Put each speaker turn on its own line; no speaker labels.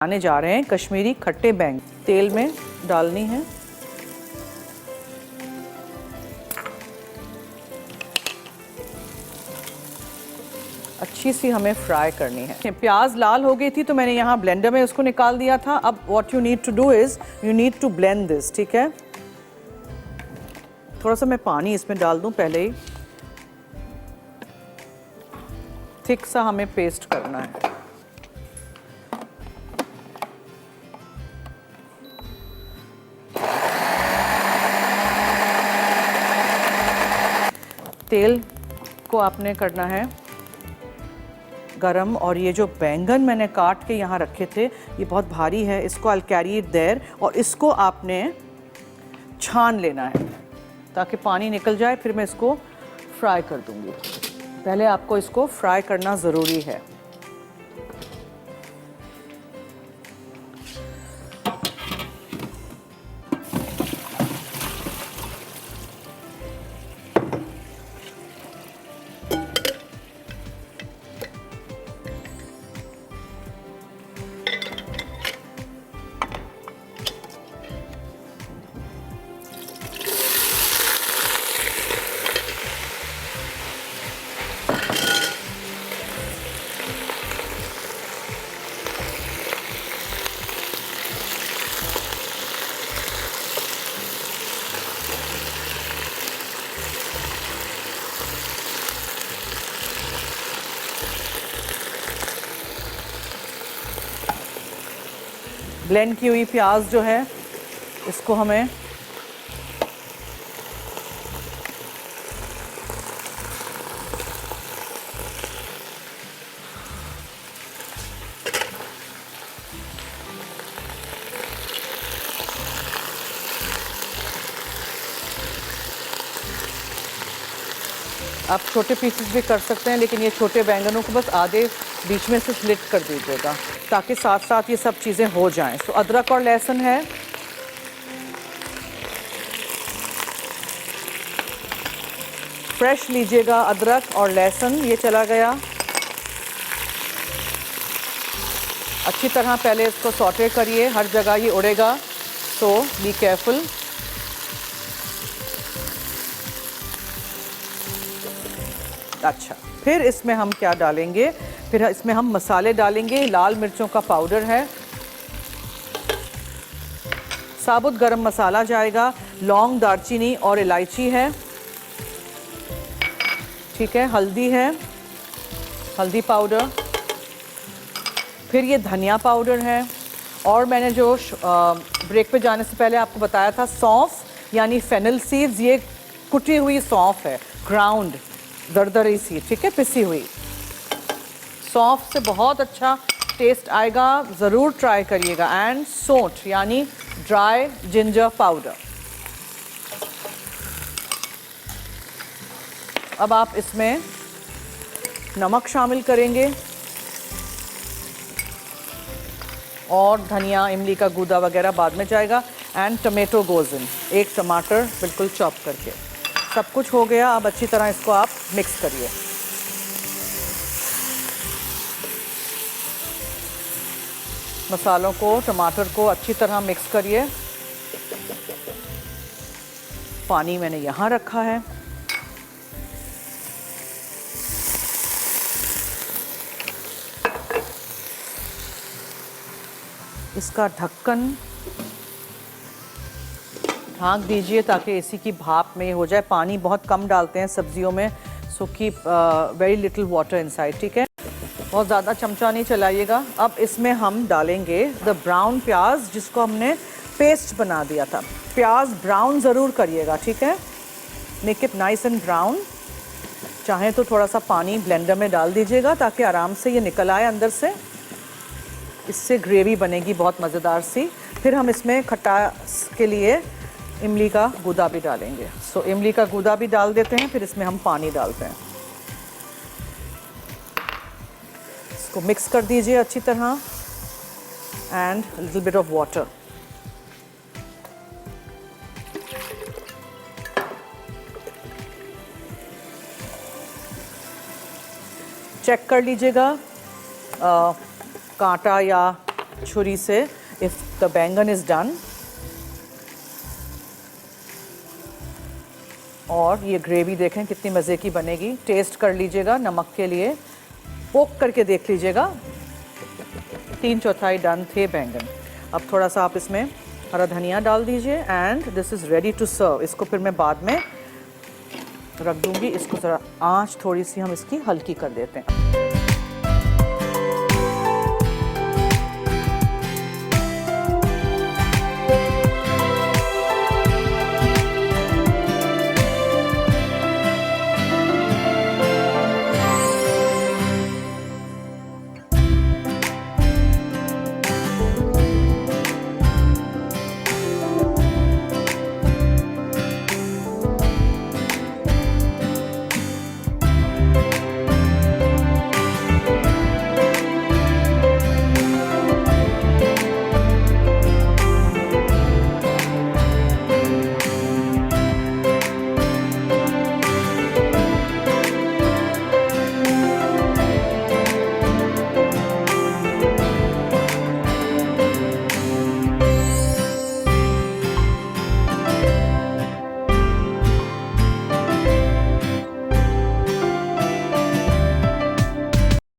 आने जा रहे हैं कश्मीरी खट्टे बैंगन। तेल में डालनी है। अच्छी सी हमें फ्राई करनी है। प्याज लाल हो गई थी तो मैंने यहाँ ब्लेंडर में उसको निकाल दिया था। अब what you need to do is you need to blend this. ठीक है, थोड़ा सा मैं पानी इसमें डाल दूं पहले ही। थिक सा हमें पेस्ट करना है। तेल को आपने करना है गरम। और ये जो बैंगन मैंने काट के यहाँ रखे थे ये बहुत भारी है, इसको I will carry it there. और इसको आपने छान लेना है ताकि पानी निकल जाए, फिर मैं इसको फ्राई कर दूंगी। पहले आपको इसको फ्राई करना ज़रूरी है। ब्लेंड की हुई प्याज जो है इसको हमें आप छोटे पीसेस भी कर सकते हैं, लेकिन ये छोटे बैंगनों को बस आधे बीच में से स्लिट कर दीजिएगा ताकि साथ साथ ये सब चीज़ें हो जाएं। तो अदरक और लहसुन है, फ्रेश लीजिएगा अदरक और लहसुन। ये चला गया। अच्छी तरह पहले इसको सौटे करिए, हर जगह ये उड़ेगा, तो बी केयरफुल। अच्छा, फिर इसमें हम क्या डालेंगे? फिर इसमें हम मसाले डालेंगे। लाल मिर्चों का पाउडर है, साबुत गरम मसाला जाएगा, लौंग, दालचीनी और इलायची है। ठीक है, हल्दी है, हल्दी पाउडर। फिर ये धनिया पाउडर है। और मैंने जो ब्रेक पे जाने से पहले आपको बताया था, सौंफ यानी फेनल सीड्स, ये कुटी हुई सौंफ है, ग्राउंड दरदरी सी। ठीक है, पिसी हुई सौंफ से बहुत अच्छा टेस्ट आएगा, ज़रूर ट्राई करिएगा। एंड सौंठ यानी ड्राई जिंजर पाउडर। अब आप इसमें नमक शामिल करेंगे और धनिया, इमली का गूदा वगैरह बाद में जाएगा। एंड टमेटो गोज़ इन, एक टमाटर बिल्कुल चॉप करके। सब कुछ हो गया। अब अच्छी तरह इसको आप मिक्स करिए। मसालों को, टमाटर को अच्छी तरह मिक्स करिए। पानी मैंने यहाँ रखा है। इसका ढक्कन ढाँक दीजिए ताकि इसी की भाप में हो जाए। पानी बहुत कम डालते हैं सब्जियों में, so keep very little water inside. ठीक है, बहुत ज़्यादा चमचा नहीं चलाइएगा। अब इसमें हम डालेंगे द ब्राउन प्याज, जिसको हमने पेस्ट बना दिया था। प्याज ब्राउन ज़रूर करिएगा। ठीक है, make it nice and brown. चाहें तो थोड़ा सा पानी ब्लेंडर में डाल दीजिएगा ताकि आराम से ये निकल आए अंदर से। इससे ग्रेवी बनेगी बहुत मज़ेदार सी। फिर हम इसमें खटास के लिए इमली का गूदा भी डालेंगे। सो इमली का गूदा भी डाल देते हैं। फिर इसमें हम पानी डालते हैं। इसको मिक्स कर दीजिए अच्छी तरह। And little bit of water. Check कर लीजिएगा कांटा या छुरी से if the baingan is done. और ये ग्रेवी देखें कितनी मज़े की बनेगी। टेस्ट कर लीजिएगा नमक के लिए, पोक करके देख लीजिएगा। 3/4 डन थे बैंगन। अब थोड़ा सा आप इसमें हरा धनिया डाल दीजिए and this is ready to serve. इसको फिर मैं बाद में रख दूंगी। इसको ज़रा आंच थोड़ी सी हम इसकी हल्की कर देते हैं।